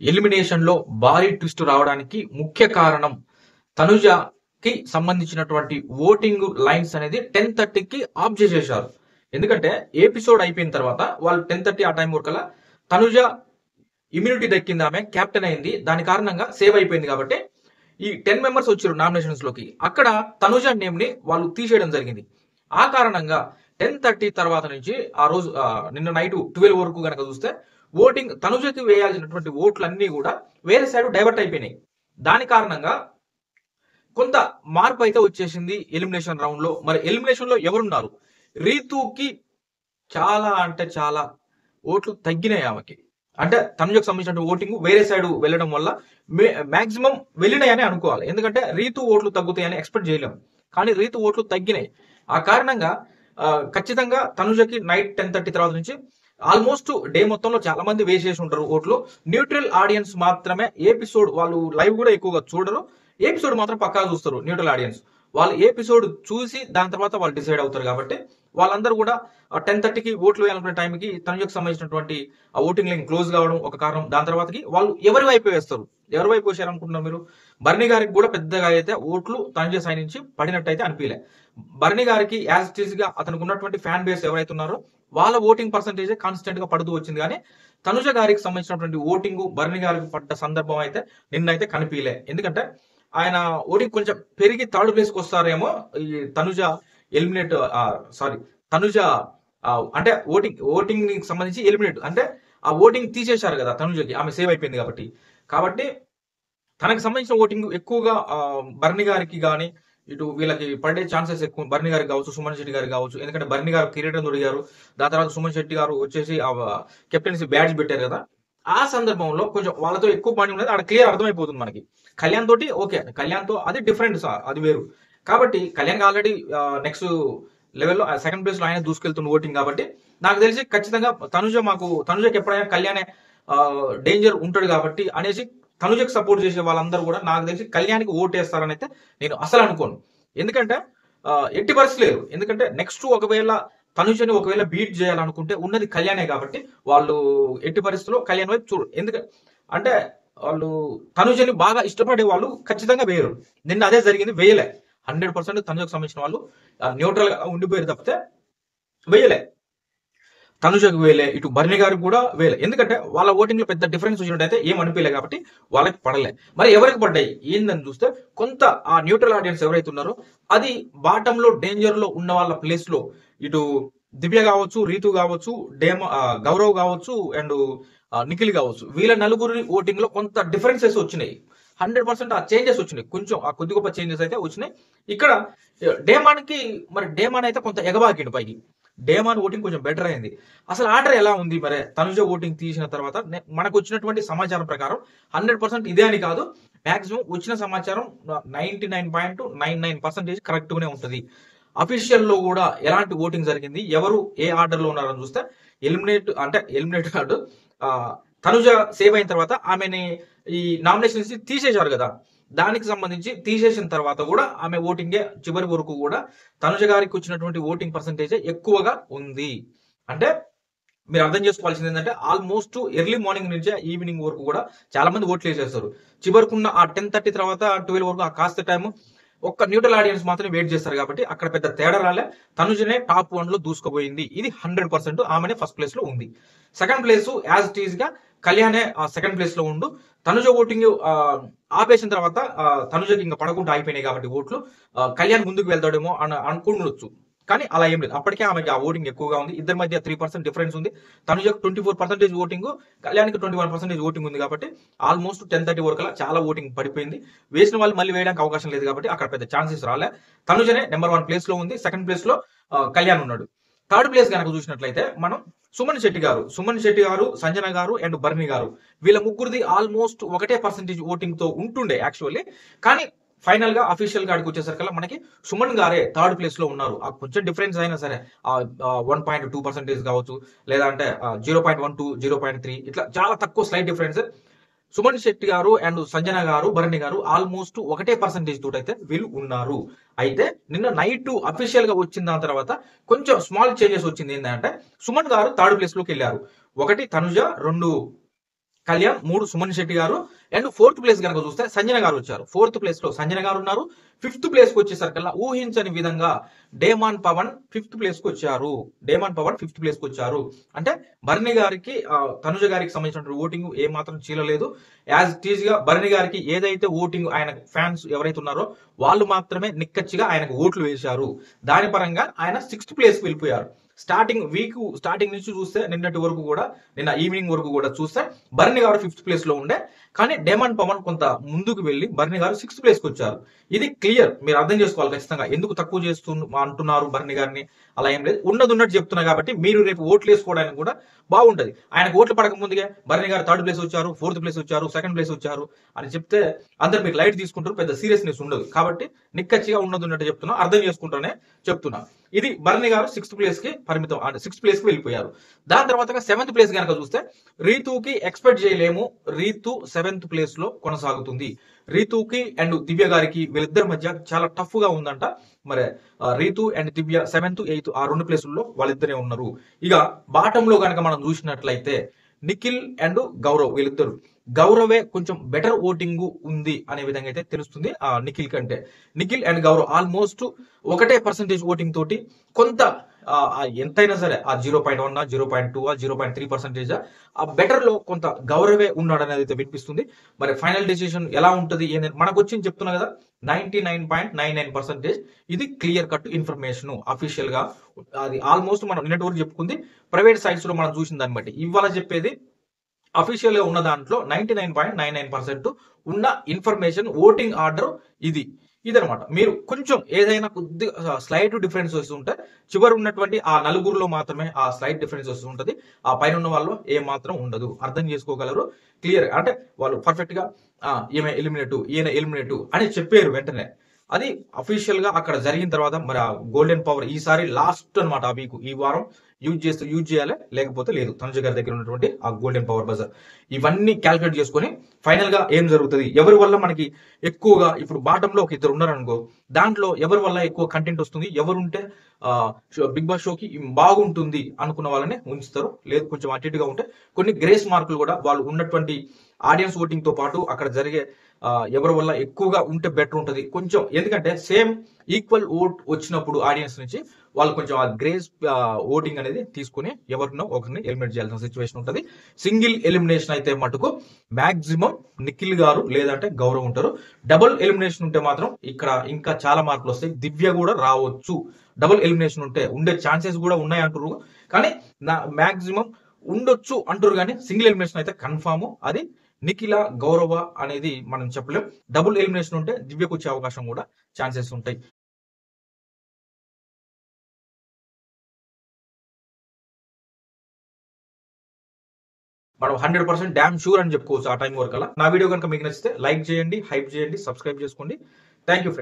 Elimination లో భారీ twist రావడానికి ముఖ్య కారణం తనుజకి సంబంధించినటువంటి ఓటింగ్ లైన్స్ అనేది 10:30కి ఆఫ్ చేసేశారు. ఎందుకంటే ఎపిసోడ్ అయిపోయిన తర్వాత వాళ్ళు 10:30 ఆ టైం వరకల్లా తనుజ ఇమ్యూనిటీ దక్కింది, ఆమె క్యాప్టెన్ అయింది, దాని కారణంగా సేవ్ అయిపోయింది కాబట్టి ఈ 10 మెంబర్స్ వచ్చారు నామినేషన్స్ లోకి. అక్కడ తనుజ నేమ్ ని వాళ్ళు తీసేయడం జరిగింది. ఆ కారణంగా 10:30 తర్వాత నుంచి ఆ రోజు నిన్న నైట్ 12 వరకు గనక చూస్తే ఓటింగ్ తనుజకి వేయాల్సినటువంటి ఓట్లన్నీ కూడా వేరే సైడ్ డైవర్ట్ అయిపోయినాయి. దాని కారణంగా కొంత మార్పు అయితే వచ్చేసింది ఎలిమినేషన్ రౌండ్ లో. మరి ఎలిమినేషన్ లో ఎవరున్నారు? రీతుకి చాలా అంటే చాలా ఓట్లు తగ్గినాయి ఆమెకి. అంటే తనుజకు సంబంధించిన ఓటింగ్ వేరే సైడ్ వెళ్ళడం వల్ల మాక్సిమం వెళ్ళినాయని అనుకోవాలి. ఎందుకంటే రీతు ఓట్లు తగ్గుతాయని ఎక్స్పెక్ట్ చేయలేము, కానీ రీతు ఓట్లు తగ్గినాయి. ఆ కారణంగా ఖచ్చితంగా తనుజకి నైట్ 10:30 తర్వాత నుంచి ఆల్మోస్ట్ డే మొత్తంలో చాలా మంది వేసేసి ఉంటారు ఓట్లు. న్యూట్రల్ ఆడియన్స్ మాత్రమే ఎపిసోడ్, వాళ్ళు లైవ్ కూడా ఎక్కువగా చూడరు, ఎపిసోడ్ మాత్రం పక్కా చూస్తారు. న్యూట్రల్ ఆడియన్స్ వాళ్ళు ఎపిసోడ్ చూసి దాని తర్వాత వాళ్ళు డిసైడ్ అవుతారు. కాబట్టి వాళ్ళందరూ కూడా 10:30కి ఓట్లు వేయాలనుకునే టైంకి తనుజకు సంబంధించినటువంటి ఆ ఓటింగ్ లైన్ క్లోజ్ కావడం ఒక కారణం. దాని తర్వాతకి వాళ్ళు ఎవరి వైపు వేస్తారు, ఎవరి వైపు వేసారనుకుంటున్నారు మీరు? బర్నీ గారికి కూడా పెద్దగా అయితే ఓట్లు తనుజ సైడ్ నుంచి పడినట్టయితే అనిపించలే. బర్నీ గారికి యాజ్ ఇట్ ఈస్ గా అతనికి ఉన్నటువంటి ఫ్యాన్ బేస్ ఎవరైతే ఉన్నారో వాళ్ళ ఓటింగ్ పర్సంటేజ్ కాన్స్టెంట్ గా పడుతూ వచ్చింది. కానీ తనుజ గారికి సంబంధించినటువంటి ఓటింగ్ బర్నీ గారికి పడ్డ సందర్భం అయితే నిన్నైతే కనిపించలే. ఎందుకంటే ఆయన ఓటింగ్ కొంచెం పెరిగి థర్డ్ ప్లేస్ కి వస్తారేమో ఈ తనుజ ఎలిమినేట్ సారీ తనుజ అంటే ఓటింగ్ కి సంబంధించి ఎలిమినేట్ అంటే ఆ ఓటింగ్ తీసేశారు కదా తనుజకి, ఆమె సేవ్ అయిపోయింది కాబట్టి. కాబట్టి తనకు సంబంధించిన ఓటింగ్ ఎక్కువగా బర్నీ గారికి కానీ ఇటు వీళ్ళకి పడే ఛాన్సెస్ ఎక్కువ. బర్నీ గారికి కావచ్చు, సుమన్ శెట్టి గారికి కావచ్చు. ఎందుకంటే బర్నీ గారు కిరీటం తొడిగారు, దాని తర్వాత సుమన్ శెట్టి గారు వచ్చేసి కెప్టెన్సీ బ్యాడ్జ్ పెట్టారు కదా. ఆ సందర్భంలో కొంచెం వాళ్ళతో ఎక్కువ పని ఉన్నది అక్కడ క్లియర్ అర్థమైపోతుంది మనకి. కళ్యాణ్ తోటి ఓకే, కళ్యాణ్ తో అది డిఫరెంట్, అది వేరు. కాబట్టి కళ్యాణ్ ఆల్రెడీ నెక్స్ట్ లెవెల్లో సెకండ్ ప్లేస్ లో ఆయన దూసుకెళ్తున్న ఓటింగ్. కాబట్టి నాకు తెలిసి ఖచ్చితంగా తనుజకి ఎప్పుడైనా కళ్యాణే డేంజర్ ఉంటాడు కాబట్టి అనేసి తనుజకి సపోర్ట్ చేసే వాళ్ళందరూ కూడా నాకు తెలిసి కళ్యాణ్కి ఓటేస్తారని అయితే నేను అసలు అనుకోను. ఎందుకంటే ఎట్టి పరిస్థితి లేదు. ఎందుకంటే నెక్స్ట్ ఒకవేళ తనుజని ఒకవేళ బీట్ చేయాలనుకుంటే ఉన్నది కళ్యాణే కాబట్టి వాళ్ళు ఎట్టి పరిస్థితుల్లో కళ్యాణ్ వైపు చూడు. ఎందుకంటే అంటే వాళ్ళు తనుజని బాగా ఇష్టపడే వాళ్ళు ఖచ్చితంగా వేయరు. నిన్న అదే జరిగింది, వేయలే. 100% తనుజకు సంబంధించిన వాళ్ళు న్యూట్రల్ గా ఉండిపోయారు తప్పితే వేయలే. తనుజకు వేలే, ఇటు బర్నీ గారికి కూడా వేలే. ఎందుకంటే వాళ్ళ ఓటింగ్ లో పెద్ద డిఫరెన్స్ వచ్చినట్టయితే ఏం అనిపించలే కాబట్టి వాళ్ళకి పడలే. మరి ఎవరికి పడ్డాయి ఏందని చూస్తే కొంత ఆ న్యూట్రల్ ఆడియన్స్ ఎవరైతే ఉన్నారో అది బాటమ్ లో డేంజర్ లో ఉన్న వాళ్ళ ప్లేస్ లో ఇటు దివ్య కావచ్చు, రీతు కావచ్చు, గౌరవ్ కావచ్చు అండ్ నిఖిల్ కావచ్చు, వీళ్ళ నలుగురి ఓటింగ్ లో కొంత డిఫరెన్సెస్ వచ్చినాయి. 100% ఆ చేంజెస్ వచ్చినాయి, కొంచెం ఆ కొద్ది గొప్ప చేంజెస్ అయితే వచ్చినాయి. ఇక్కడ డేమాన్ అయితే కొంత ఎగబాకిండు పైకి. డేమాన్ ఓటింగ్ కొంచెం బెటర్ అయింది. అసలు ఆర్డర్ ఎలా ఉంది మరి తనుజ ఓటింగ్ తీసిన తర్వాత? మనకు వచ్చినటువంటి సమాచారం ప్రకారం 100% ఇదే అని కాదు, మాక్సిమం వచ్చిన సమాచారం 99.99% కరెక్ట్ గానే ఉంటుంది. అఫీషియల్ లో కూడా ఎలాంటి ఓటింగ్ జరిగింది, ఎవరు ఏ ఆర్డర్ లో ఉన్నారని చూస్తే ఎలిమినేట్ కాదు, తనుజ సేవ్ అయిన తర్వాత ఆమెని ఈ నామినేషన్ తీసేశారు కదా, దానికి సంబంధించి తీసేసిన తర్వాత కూడా ఆమె ఓటింగే చివరి వరకు కూడా తనుజ గారికి వచ్చినటువంటి ఓటింగ్ పర్సంటేజ్ ఎక్కువగా ఉంది. అంటే మీరు అర్థం చేసుకోవాల్సింది ఏంటంటే ఆల్మోస్ట్ ఎర్లీ మార్నింగ్ నుంచే ఈవినింగ్ వరకు కూడా చాలా మంది ఓట్లు వేసేస్తారు. చివరికున్న ఆ 10:30 తర్వాత 12 వరకు ఆ కాస్త టైం ఒక్క న్యూట్రల్ ఆడియన్స్ మాత్రమే వెయిట్ చేస్తారు. కాబట్టి అక్కడ పెద్ద తేడా రాలే, తనుజనే టాప్ 1 లో దూసుకుపోయింది. ఇది 100% ఆమెనే ఫస్ట్ ప్లేస్ లో ఉంది. Second place as it is గా కళ్యాణే సెకండ్ ప్లేస్ లో ఉండు. తనుజ ఓటింగ్ ఆపేసిన తర్వాత తనుజకి ఇంకా పడకుండా అయిపోయినాయి కాబట్టి ఓట్లు కళ్యాణ్ ముందుకు వెళ్తాడేమో అని అనుకుండొచ్చు. కానీ అలా ఏం లేదు, అప్పటికే ఆమెకి ఆ ఓటింగ్ ఎక్కువగా ఉంది. ఇద్దరి మధ్య 3% డిఫరెన్స్ ఉంది. తనుజకు 24% ఓటింగ్, కళ్యాణ్కి 21% ఓటింగ్ ఉంది. కాబట్టి ఆల్మోస్ట్ 10:30 వరకు చాలా ఓటింగ్ పడిపోయింది. వేసిన వాళ్ళు మళ్ళీ వేయడానికి అవకాశం లేదు కాబట్టి అక్కడ పెద్ద ఛాన్సెస్ రాలే. తనుజనే నెంబర్ 1 ప్లేస్ లో ఉంది. సెకండ్ ప్లేస్ లో కళ్యాణ్ ఉన్నాడు. థర్డ్ ప్లేస్ కనుక చూసినట్లయితే మనం సుమన్ శెట్టి గారు, సంజన గారు అండ్ బర్నీ గారు, వీళ్ళ ముగ్గురిది ఆల్మోస్ట్ ఒకటే పర్సెంటేజ్ ఓటింగ్ తో ఉంటుండే యాక్చువల్లీ. కానీ ఫైనల్ గా అఫీషియల్ కాడికి వచ్చేసరికల్లా మనకి సుమన్ గారే థర్డ్ ప్లేస్ లో ఉన్నారు. ఆ కొంచెం డిఫరెన్స్ అయినా సరే 1.2% కావచ్చు, లేదా అంటే 0.12, 0.3 ఇట్లా చాలా తక్కువ స్లైట్ డిఫరెన్స్. సుమన్ శెట్టి గారు అండ్ సంజన గారు, బర్నీ గారు ఆల్మోస్ట్ ఒకటే పర్సెంటేజ్ తోటి అయితే వీళ్ళు ఉన్నారు. అయితే నిన్న నైట్ అఫీషియల్ గా వచ్చిన దాని తర్వాత కొంచెం స్మాల్ చేంజెస్ వచ్చింది. ఏంటంటే సుమన్ గారు థర్డ్ ప్లేస్ లోకి వెళ్ళారు. 1 తనుజ, 2 కళ్యాణ్ 3 సుమన్ శెట్టి గారు అండ్ 4th ప్లేస్ కనుక చూస్తే సంజన గారు వచ్చారు. 4th ప్లేస్ లో సంజన గారు ఉన్నారు. 5th ప్లేస్ కి వచ్చేసరికల్లా ఊహించని విధంగా డేమాన్ పవన్ 5th ప్లేస్ కి వచ్చారు. డేమాన్ పవన్ 5th ప్లేస్ కి వచ్చారు. అంటే భరణి గారికి తనుజ గారికి సంబంధించిన ఓటింగ్ ఏ మాత్రం చీలలేదు. యాజ్ ఇట్ ఈజ్ గా భరణి గారికి ఏదైతే ఓటింగ్ ఆయన ఫ్యాన్స్ ఎవరైతే ఉన్నారో వాళ్ళు మాత్రమే నిక్కచ్చిగా ఆయనకు ఓట్లు వేశారు. దాని పరంగా ఆయన 6th ప్లేస్ కి వెళ్ళిపోయారు. స్టార్టింగ్ నుంచి చూస్తే నిన్నటి వరకు కూడా నిన్న ఈవినింగ్ వరకు కూడా చూస్తే భరణి గారు 5th ప్లేస్ లో ఉండే, కానీ డేమాన్ పవన్ కొంత ముందుకు వెళ్లి భరణి గారు 6th ప్లేస్ కి వచ్చారు. ఇది క్లియర్, మీరు అర్థం చేసుకోవాలి ఖచ్చితంగా. ఎందుకు తక్కువ అంటున్నారు భరణి గారిని, అలా ఏం లేదు, ఉన్నది ఉన్నట్టు చెప్తున్నా కాబట్టి మీరు రేపు ఓట్లు వేసుకోవడానికి కూడా బాగుంటది. ఆయనకు ఓట్లు పడక ముందుగా భరణి గారు 3rd ప్లేస్ వచ్చారు, 4th ప్లేస్ వచ్చారు, 2nd ప్లేస్ వచ్చారు అని చెప్తే అందరు మీరు లైట్ తీసుకుంటారు, పెద్ద సీరియస్నెస్ ఉండదు. కాబట్టి నిక్కచ్చిగా ఉన్నది ఉన్నట్టు చెప్తున్నా, అర్థం చేసుకుంటానే చెప్తున్నా. ఇది భరణి గారు 6th ప్లేస్ కి పరిమితం, 6th ప్లేస్ కి వెళ్ళిపోయారు. దాని తర్వాత 7th ప్లేస్ కనుక చూస్తే రీతుకి ఎక్స్పెక్ట్ చేయలేము. రీతు 7th ప్లేస్ లో కొనసాగుతుంది. రీతుకి అండ్ దివ్య గారికి వీళ్ళిద్దరి మధ్య చాలా టఫ్ గా ఉందంట. మరి Ritu and Divya 7th 8th ఆ 2 ప్లేసుల్లో వాళ్ళిద్దరే ఉన్నారు. ఇక బాటం లో కనుక మనం చూసినట్లయితే నిఖిల్ అండ్ గౌరవ్ వీళ్ళిద్దరు, గౌరవే కొంచెం బెటర్ ఓటింగ్ ఉంది అనే విధంగా అయితే తెలుస్తుంది నిఖిల్ కంటే. నిఖిల్ అండ్ గౌరవ్ ఆల్మోస్ట్ ఒకటే పర్సెంటేజ్ ఓటింగ్ తోటి కొంత ఎంతైనా సరే ఆ 0.1 0.2 0.3% ఆ బెటర్ లో కొంత గౌరవే ఉన్నాడు అనేది అయితే వినిపిస్తుంది. మరి ఫైనల్ డెసిషన్ ఎలా ఉంటుంది మనకు వచ్చింది చెప్తున్నా కదా, 99.99%. ఇది క్లియర్ కట్ ఇన్ఫర్మేషన్ అఫీషియల్ గా. అది ఆల్మోస్ట్ మనం నిన్నటి వరకు చెప్పుకుంది, ప్రైవేట్ సైట్స్ లో మనం చూసిన దాన్ని బట్టి ఇవాళ చెప్పేది అఫీషియల్ గా ఉన్న దాంట్లో 99.99% ఉన్న ఇన్ఫర్మేషన్ ఓటింగ్ ఆర్డర్ ఇదనమాట. మీరు కొంచెం ఏదైనా కొద్దిగా స్లైట్ డిఫరెన్స్ వస్తుంటే చివరి ఉన్నటువంటి ఆ నలుగురులో మాత్రమే ఆ స్లైట్ డిఫరెన్స్ వస్తుంటది. ఆ పైన ఉన్న వాళ్ళు ఏ మాత్రం ఉండదు. అర్థం చేసుకోగలరు క్లియర్. అంటే వాళ్ళు పర్ఫెక్ట్ గా ఈమె ఎలిమినేటివ్, ఈయన ఎలిమినేటివ్ అని చెప్పారు వెంటనే. అది అఫీషియల్ గా అక్కడ జరిగిన తర్వాత మరి ఆ గోల్డెన్ పవర్ ఈసారి లాస్ట్ అనమాట. ఆ వీక్ ఈ వారం యూజ్ చేయాలి, లేకపోతే లేదు. తనుజ గారి దగ్గర ఉన్నటువంటి ఆ గోల్డెన్ పవర్ బజర్ ఇవన్నీ క్యాల్కులేట్ చేసుకొని ఫైనల్ గా ఏం జరుగుతుంది, ఎవరి వల్ల మనకి ఎక్కువగా ఇప్పుడు బాటంలో ఒక ఇద్దరు ఉన్నారనుకో, దాంట్లో ఎవరి వల్ల ఎక్కువ కంటెంట్ వస్తుంది, ఎవరుంటే బిగ్ బాస్ షోకి బాగుంటుంది అనుకున్న వాళ్ళని ఉంచుతారు. లేదు కొంచెం అటు ఇటుగా ఉంటే కొన్ని గ్రేస్ మార్కులు కూడా వాళ్ళు ఉన్నటువంటి ఆడియన్స్ ఓటింగ్ తో పాటు అక్కడ జరిగే ఎవరి వల్ల ఎక్కువగా ఉంటే బెటర్ ఉంటుంది కొంచెం. ఎందుకంటే సేమ్ ఈక్వల్ ఓట్ వచ్చినప్పుడు ఆడియన్స్ నుంచి వాళ్ళు కొంచెం ఆ గ్రేస్ ఓటింగ్ అనేది తీసుకుని ఎవరినో ఒకరిని ఎలిమినేట్ చేయాల్సిన సిచ్యువేషన్ ఉంటుంది. సింగిల్ ఎలిమినేషన్ అయితే మటుకు మాక్సిమం నిఖిల్ గారు లేదంటే గౌరవ్ ఉంటారు. డబుల్ ఎలిమినేషన్ ఉంటే మాత్రం ఇక్కడ ఇంకా చాలా మార్కులు వస్తాయి. దివ్య కూడా రావచ్చు. డబుల్ ఎలిమినేషన్ ఉండే ఛాన్సెస్ కూడా ఉన్నాయి అంటారు, కానీ మాక్సిమం ఉండొచ్చు అంటారు. కానీ సింగిల్ ఎలిమినేషన్ అయితే కన్ఫామ్. అది నిఖిల గౌరవ అనేది మనం చెప్పలేం. డబుల్ ఎలిమినేషన్ ఉంటే దివ్యకు వచ్చే అవకాశం కూడా ఛాన్సెస్ ఉంటాయి. మనం 100% డ్యామ్ షూర్ అని చెప్పుకోవచ్చు ఆ టైం వరకు. అలా నా వీడియో కనుక మీకు నచ్చితే లైక్ చేయండి, హైప్ చేయండి, సబ్స్క్రైబ్ చేసుకోండి. Thank you.